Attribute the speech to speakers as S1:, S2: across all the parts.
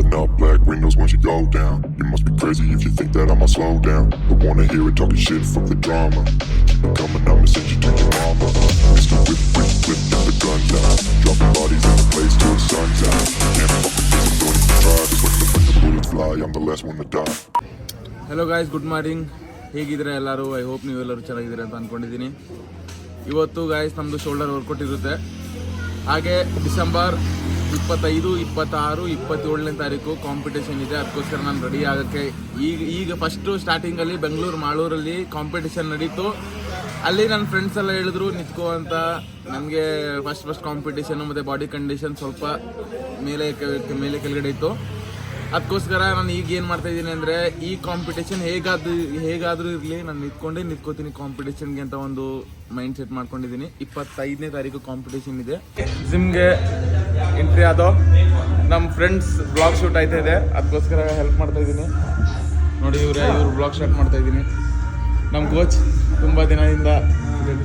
S1: Pulling up black windows once you go down. You must be crazy if you think that I'ma slow down. Don't wanna hear it talking shit, fuck the drama. Keep it coming, I'ma send you to your mama. Mr. Whip, whip, whip, get the guns out. Dropping bodies in the place till the sun's out. Can't fuck with this, I'm going to try. Just when the bullets fly, I'm the last one to die.
S2: Hello guys, good morning. ಹೇಗಿದ್ರೆ ಎಲ್ಲರೂ? I hope ನೀವೆಲ್ಲರೂ ಚೆನ್ನಾಗಿದ್ದೀರ ಅಂತ ಅಂದ್ಕೊಂಡಿದ್ದೀನಿ. ಇವತ್ತು guys ನಮ್ಮದು shoulder workout ಇರುತ್ತೆ. ಹಾಗೆ December 25, 26, 27ನೇ ತಾರೀಕು ಕಾಂಪಿಟೇಷನ್ ಇದೆ. ಅದಕ್ಕೋಸ್ಕರ ನಾನು ರೆಡಿ ಆಗೋಕ್ಕೆ ಈಗ ಫಸ್ಟು ಸ್ಟಾರ್ಟಿಂಗಲ್ಲಿ ಬೆಂಗಳೂರು ಮಾಳೂರಲ್ಲಿ ಕಾಂಪಿಟೇಷನ್ ನಡೀತು. ಅಲ್ಲಿ ನನ್ನ ಫ್ರೆಂಡ್ಸ್ ಎಲ್ಲ ಹೇಳಿದ್ರು ನಿಂತ್ಕೋ ಅಂತ. ನನಗೆ ಫಸ್ಟ್ ಕಾಂಪಿಟೇಷನು ಮತ್ತು ಬಾಡಿ ಕಂಡೀಷನ್ ಸ್ವಲ್ಪ ಮೇಲೆ ಕೆಳಗಡೆ ಇತ್ತು. ಅದಕ್ಕೋಸ್ಕರ ನಾನು ಈಗ ಏನು ಮಾಡ್ತಾಯಿದ್ದೀನಿ ಅಂದರೆ, ಈ ಕಾಂಪಿಟೇಷನ್ ಹೇಗಾದರೂ ಇರಲಿ, ನಾನು ನಿಂತ್ಕೋತೀನಿ ಕಾಂಪಿಟೇಷನ್ಗೆ ಅಂತ ಒಂದು ಮೈಂಡ್ ಸೆಟ್ ಮಾಡ್ಕೊಂಡಿದ್ದೀನಿ. 25ನೇ ತಾರೀಕು ಕಾಂಪಿಟೇಷನ್ ಇದೆ. ಜಿಮ್ಗೆ ಎಂಟ್ರಿ ಆದೋ ನಮ್ಮ ಫ್ರೆಂಡ್ಸ್ ಬ್ಲಾಗ್ ಶೂಟ್ ಆಯ್ತಾ ಇದೆ. ಅದಕ್ಕೋಸ್ಕರ ಹೆಲ್ಪ್ ಮಾಡ್ತಾಯಿದ್ದೀನಿ. ನೋಡಿ ಇವ್ರು ಬ್ಲಾಗ್ ಸ್ಟಾರ್ಟ್ ಮಾಡ್ತಾಯಿದ್ದೀನಿ. ನಮ್ಮ ಕೋಚ್ ತುಂಬ ದಿನದಿಂದ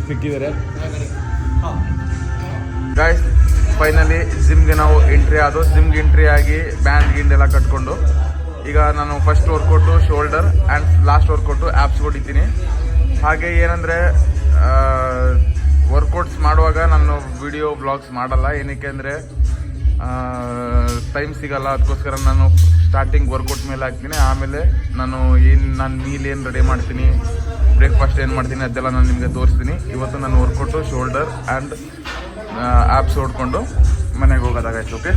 S2: ಸಿಕ್ಕಿದ್ದಾರೆ. ಗಾಯ್ಸ್, ಫೈನಲಿ ಜಿಮ್ಗೆ ನಾವು ಎಂಟ್ರಿ ಆದೋ. ಜಿಮ್ಗೆ ಎಂಟ್ರಿ ಆಗಿ ಬ್ಯಾಂಡ್ ಎಲ್ಲ ಕಟ್ಕೊಂಡು ಈಗ ನಾನು first workout shoulder and last workout apps ಹೊಡಿತೀನಿ. ಹಾಗೆ ಏನಂದರೆ, ವರ್ಕೌಟ್ಸ್ ಮಾಡುವಾಗ ನಾನು ವಿಡಿಯೋ ಬ್ಲಾಗ್ಸ್ ಮಾಡಲ್ಲ. ಏನಕ್ಕೆ ಅಂದರೆ ಟೈಮ್ ಸಿಗಲ್ಲ. ಅದಕ್ಕೋಸ್ಕರ ನಾನು ಸ್ಟಾರ್ಟಿಂಗ್ ವರ್ಕೌಟ್ ಮೇಲೆ ಹಾಕ್ತೀನಿ. ಆಮೇಲೆ ನಾನು ಮೀಲ್ ಏನು ರೆಡಿ ಮಾಡ್ತೀನಿ, ಬ್ರೇಕ್ಫಾಸ್ಟ್ ಏನು ಮಾಡ್ತೀನಿ ಅದೆಲ್ಲ ನಾನು ನಿಮಗೆ ತೋರಿಸ್ತೀನಿ. ಇವತ್ತು ನಾನು ವರ್ಕೌಟು ಶೋಲ್ಡರ್ ಆ್ಯಂಡ್ ಆ್ಯಪ್ಸ್ ಹೊಡ್ಕೊಂಡು ಮನೆಗೆ ಹೋಗೋದಾಗಾಯ್ತು. ಓಕೆ,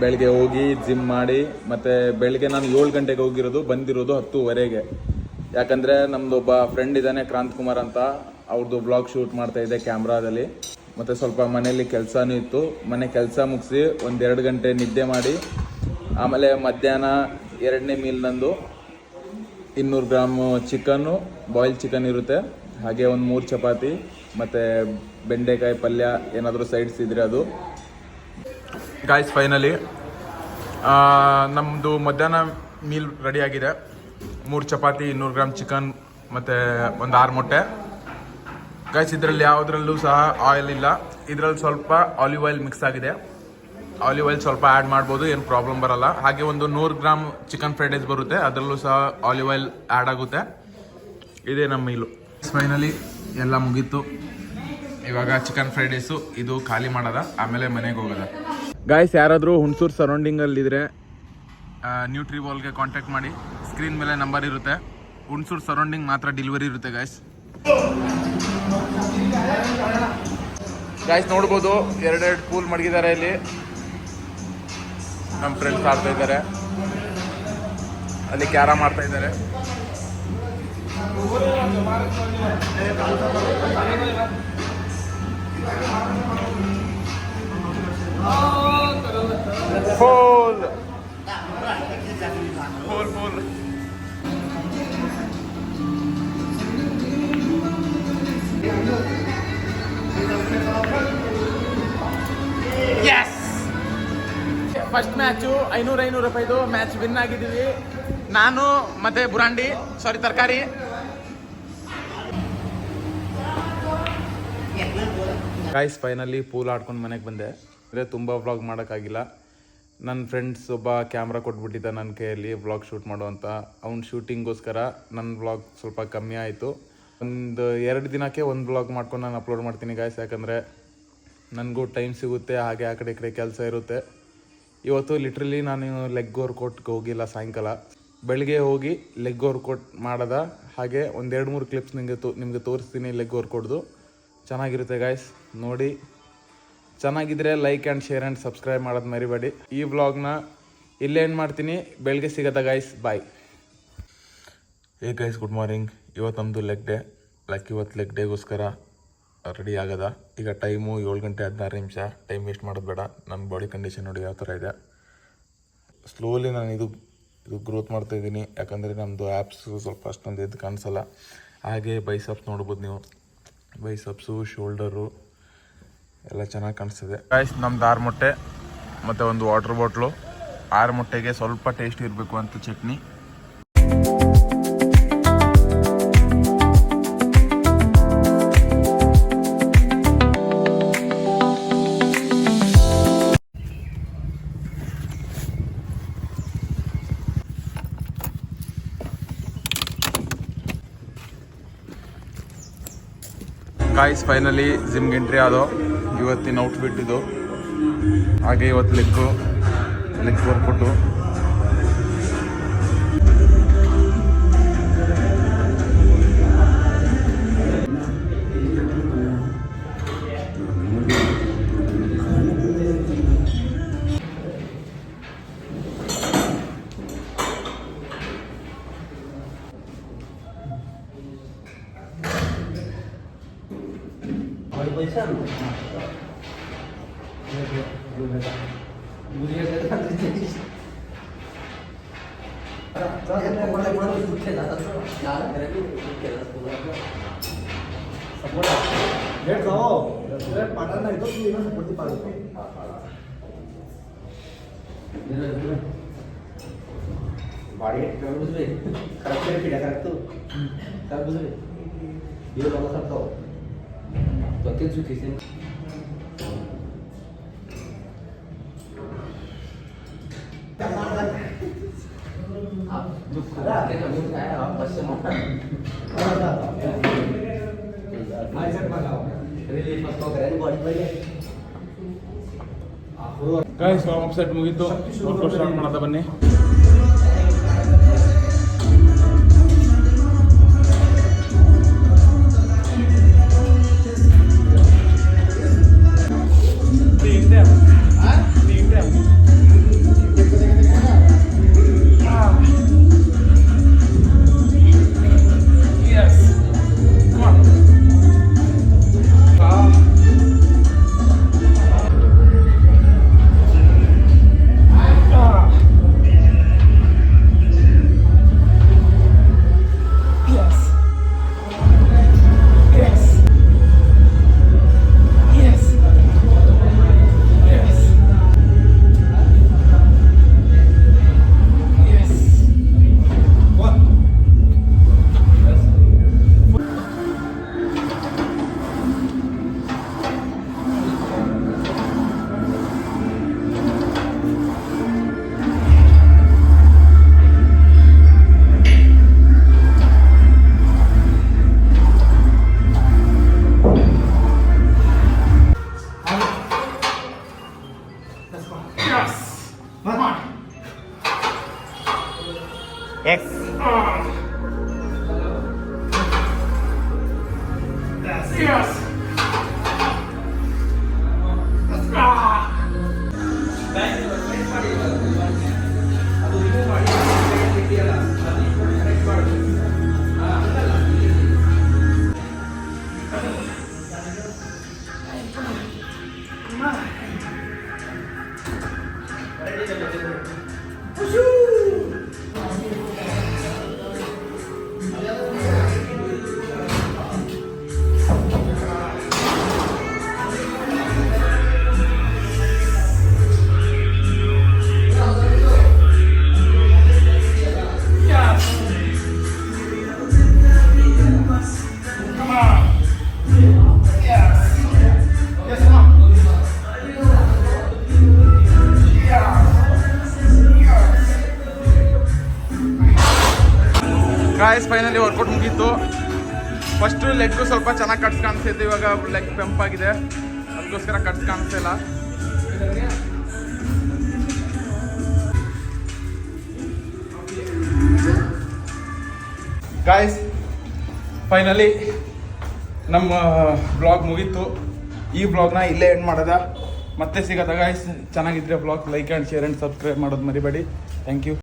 S2: ಬೆಳಗ್ಗೆ ಹೋಗಿ ಜಿಮ್ ಮಾಡಿ, ಮತ್ತು ಬೆಳಗ್ಗೆ ನಾನು 7 ಗಂಟೆಗೆ ಹೋಗಿರೋದು, ಬಂದಿರೋದು 10:15. ಯಾಕಂದರೆ ನಮ್ಮದೊಬ್ಬ ಫ್ರೆಂಡ್ ಇದ್ದಾನೆ ಕ್ರಾಂತ್ ಕುಮಾರ್ ಅಂತ, ಅವ್ರದ್ದು ಬ್ಲಾಗ್ ಶೂಟ್ ಮಾಡ್ತಾಯಿದ್ದೆ ಕ್ಯಾಮ್ರಾದಲ್ಲಿ. ಮತ್ತು ಸ್ವಲ್ಪ ಮನೇಲಿ ಕೆಲಸನೂ ಇತ್ತು. ಮನೆ ಕೆಲಸ ಮುಗಿಸಿ 1-2 ಗಂಟೆ ನಿದ್ದೆ ಮಾಡಿ, ಆಮೇಲೆ ಮಧ್ಯಾಹ್ನ 2ನೇ ಮೀಲ್ ನಂದು 200 ಗ್ರಾಮ್ ಚಿಕನ್ನು, ಬಾಯ್ಲ್ ಚಿಕನ್ ಇರುತ್ತೆ. ಹಾಗೆ ಒಂದು 3 ಚಪಾತಿ ಮತ್ತು ಬೆಂಡೆಕಾಯಿ ಪಲ್ಯ, ಏನಾದರೂ ಸೈಡ್ಸ್ ಇದ್ದರೆ ಅದು. ಗಾಯ್ಸ್, ಫೈನಲಿ ನಮ್ಮದು ಮಧ್ಯಾಹ್ನ ಮೀಲ್ ರೆಡಿಯಾಗಿದೆ. 3 ಚಪಾತಿ, 200 ಗ್ರಾಮ್ ಚಿಕನ್ ಮತ್ತು ಒಂದು 6 ಮೊಟ್ಟೆ. ಗಾಯ್ಸ್, ಇದರಲ್ಲಿ ಯಾವುದ್ರಲ್ಲೂ ಸಹ ಆಯಿಲ್ ಇಲ್ಲ. ಇದರಲ್ಲಿ ಸ್ವಲ್ಪ ಆಲಿವ್ ಆಯಿಲ್ ಮಿಕ್ಸ್ ಆಗಿದೆ. ಆಲಿವ್ ಆಯಿಲ್ ಸ್ವಲ್ಪ ಆ್ಯಡ್ ಮಾಡ್ಬೋದು, ಏನು ಪ್ರಾಬ್ಲಮ್ ಬರಲ್ಲ. ಹಾಗೆ ಒಂದು 100 ಗ್ರಾಮ್ ಚಿಕನ್ ಫ್ರೈಡ್ ರೈಸ್ ಬರುತ್ತೆ, ಅದರಲ್ಲೂ ಸಹ ಆಲಿವ್ ಆಯಿಲ್ ಆ್ಯಡ್ ಆಗುತ್ತೆ. ಇದೇ ನಮ್ಮ ಮೀಲು. ಫೈನಲಿ ಎಲ್ಲ ಮುಗೀತು. ಇವಾಗ ಚಿಕನ್ ಫ್ರೈಡ್ ರೈಸು ಇದು ಖಾಲಿ ಮಾಡೋದ, ಆಮೇಲೆ ಮನೆಗೆ ಹೋಗೋದ. ಗಾಯ್ಸ್, ಯಾರಾದರೂ ಹುಣಸೂರು ಸರೌಂಡಿಂಗಲ್ಲಿದ್ದರೆ ನ್ಯೂಟ್ರಿವಾಲ್ಗೆ ಕಾಂಟ್ಯಾಕ್ಟ್ ಮಾಡಿ. ಸ್ಕ್ರೀನ್ ಮೇಲೆ ನಂಬರ್ ಇರುತ್ತೆ. ಹುಣಸೂರು ಸರೌಂಡಿಂಗ್ ಮಾತ್ರ ಡೆಲಿವರಿ ಇರುತ್ತೆ ಗಾಯ್ಸ್. ಗಾಯ್ಸ್, ನೋಡ್ಬೋದು 2 ಪೂಲ್ ಮಡಗಿದ್ದಾರೆ ಇಲ್ಲಿ. ನಮ್ಮ ಫ್ರೆಂಡ್ಸ್ ಆಡ್ತಾ ಇದ್ದಾರೆ, ಅಲ್ಲಿ ಕ್ಯಾರಮ್ ಆಡ್ತಾ ಇದ್ದಾರೆ. ಫೋಲ್ ಫಸ್ಟ್ ಮ್ಯಾಚು 500 ರೂಪಾಯಿದು ಮ್ಯಾಚ್ ವಿನ್ ಆಗಿದ್ದೀವಿ. ನಾನು ಮತ್ತೆ ತರಕಾರಿ. ಗಾಯ್ಸ್, ಫೈನಲಿ ಪೂಲ್ ಆಡ್ಕೊಂಡು ಮನೆಗೆ ಬಂದೆ. ಅಂದರೆ ತುಂಬ ವ್ಲಾಗ್ ಮಾಡೋಕ್ಕಾಗಿಲ್ಲ. ನನ್ನ ಫ್ರೆಂಡ್ಸ್ ಒಬ್ಬ ಕ್ಯಾಮ್ರಾ ಕೊಟ್ಬಿಟ್ಟಿದ್ದ ನನ್ನ ಕೈಯಲ್ಲಿ ವ್ಲಾಗ್ ಶೂಟ್ ಮಾಡುವಂಥ. ಅವ್ನ ಶೂಟಿಂಗೋಸ್ಕರ ನನ್ನ ವ್ಲಾಗ್ ಸ್ವಲ್ಪ ಕಮ್ಮಿ ಆಯಿತು. ಒಂದು 2 ದಿನಕ್ಕೆ ಒಂದು ವ್ಲಾಗ್ ಮಾಡ್ಕೊಂಡು ನಾನು ಅಪ್ಲೋಡ್ ಮಾಡ್ತೀನಿ ಗಾಯ್ಸ್. ಯಾಕಂದರೆ ನನಗೂ ಟೈಮ್ ಸಿಗುತ್ತೆ, ಹಾಗೆ ಆ ಕಡೆ ಈ ಕಡೆ ಕೆಲಸ ಇರುತ್ತೆ. ಇವತ್ತು ಲಿಟ್ರಲಿ ನಾನು ಲೆಗ್ ವರ್ಕೌಟ್ಗೆ ಹೋಗಿಲ್ಲ. ಸಾಯಂಕಾಲ ಬೆಳಗ್ಗೆ ಹೋಗಿ ಲೆಗ್ ವರ್ಕೌಟ್ ಮಾಡೋದ. ಹಾಗೆ 1-2-3 ಕ್ಲಿಪ್ಸ್ ನಿಮಗೆ ತೋರಿಸ್ತೀನಿ ಲೆಗ್ ವರ್ಕೌಟ್ದು. ಚೆನ್ನಾಗಿರುತ್ತೆ ಗಾಯ್ಸ್, ನೋಡಿ. ಚೆನ್ನಾಗಿದ್ರೆ like and share and subscribe ಮಾಡೋದು ಮರಿಬೇಡಿ. ಈ ವ್ಲಾಗ್ನ ಇಲ್ಲೇ ಏನು ಮಾಡ್ತೀನಿ, ಬೆಳಗ್ಗೆ ಸಿಗತ್ತಾ guys. Bye. Hey guys, good morning. ಇವತ್ತು ನಮ್ಮದು ಲೆಗ್ ಡೇ. ಇವತ್ತು ಲೆಗ್ ಡೇಗೋಸ್ಕರ ರೆಡಿ ಆಗದ. ಈಗ ಟೈಮು 7 ಗಂಟೆ 16 ನಿಮಿಷ. ಟೈಮ್ ವೇಸ್ಟ್ ಮಾಡೋದು ಬೇಡ. ನನ್ನ ಬಾಡಿ ಕಂಡೀಷನ್ ನೋಡಿ ಯಾವ ಥರ ಇದೆ. ಸ್ಲೋಲಿ ನಾನು ಇದು ಗ್ರೋತ್ ಮಾಡ್ತಾಯಿದ್ದೀನಿ. ಯಾಕಂದರೆ ನಮ್ಮದು ಆ್ಯಪ್ಸು ಸ್ವಲ್ಪ ಅಷ್ಟೊಂದು ಎದ್ದು ಕಾಣಿಸಲ್ಲ. ಹಾಗೆ ಬೈಸಪ್ಸ್ ನೋಡ್ಬೋದು ನೀವು. ಬೈಸಪ್ಸು, ಶೋಲ್ಡರು ಎಲ್ಲ ಚೆನ್ನಾಗಿ ಕಾಣಿಸ್ತದೆ ಗಾಯ್ಸ್. ನಮ್ದು 6 ಮೊಟ್ಟೆ ಮತ್ತು ಒಂದು ವಾಟರ್ ಬಾಟ್ಲು 6 ಮೊಟ್ಟೆಗೆ ಸ್ವಲ್ಪ ಟೇಸ್ಟ್ ಇರಬೇಕು ಅಂತ ಚಟ್ನಿ. ಗಾಯ್ಸ್ ಫೈನಲಿ ಜಿಮ್ಗೆ ಎಂಟ್ರಿ ಆದೋ. ಇವತ್ತಿನ ಔಟ್ಫಿಟ್ ಇದು. ಹಾಗೆ ಇವತ್ತು leg workout. Guys warm up set ಮುಗೀತು. ವರ್ಕೌಟ್ ಸ್ಟಾರ್ಟ್ ಮಾಡೋದ ಬನ್ನಿ. ಗಾಯ್ಸ್ ಫೈನಲಿ ವರ್ಕೌಟ್ ಮುಗೀತು. ಫಸ್ಟು ಲೆಗ್ಗು ಸ್ವಲ್ಪ ಚೆನ್ನಾಗಿ ಕಟ್ಸ್ ಕಾಣಿಸ್ತಿತ್ತು. ಇವಾಗ ಲೆಗ್ ಪಂಪ್ ಆಗಿದೆ, ಅದಕ್ಕೋಸ್ಕರ ಕಟ್ಸ್ ಕಾಣಿಸ್ತಿಲ್ಲ. ಗಾಯ್ಸ್ ಫೈನಲಿ ನಮ್ಮ ಬ್ಲಾಗ್ ಮುಗೀತು. ಈ ಬ್ಲಾಗ್ನ ಇಲ್ಲೇ ಎಂಡ್ ಮಾಡೋದ. ಮತ್ತೆ ಸಿಗೋದ ಗಾಯ್ಸ್. ಚೆನ್ನಾಗಿದ್ರೆ blog like and share and subscribe ಮಾಡೋದು ಮರಿಬೇಡಿ. Thank you.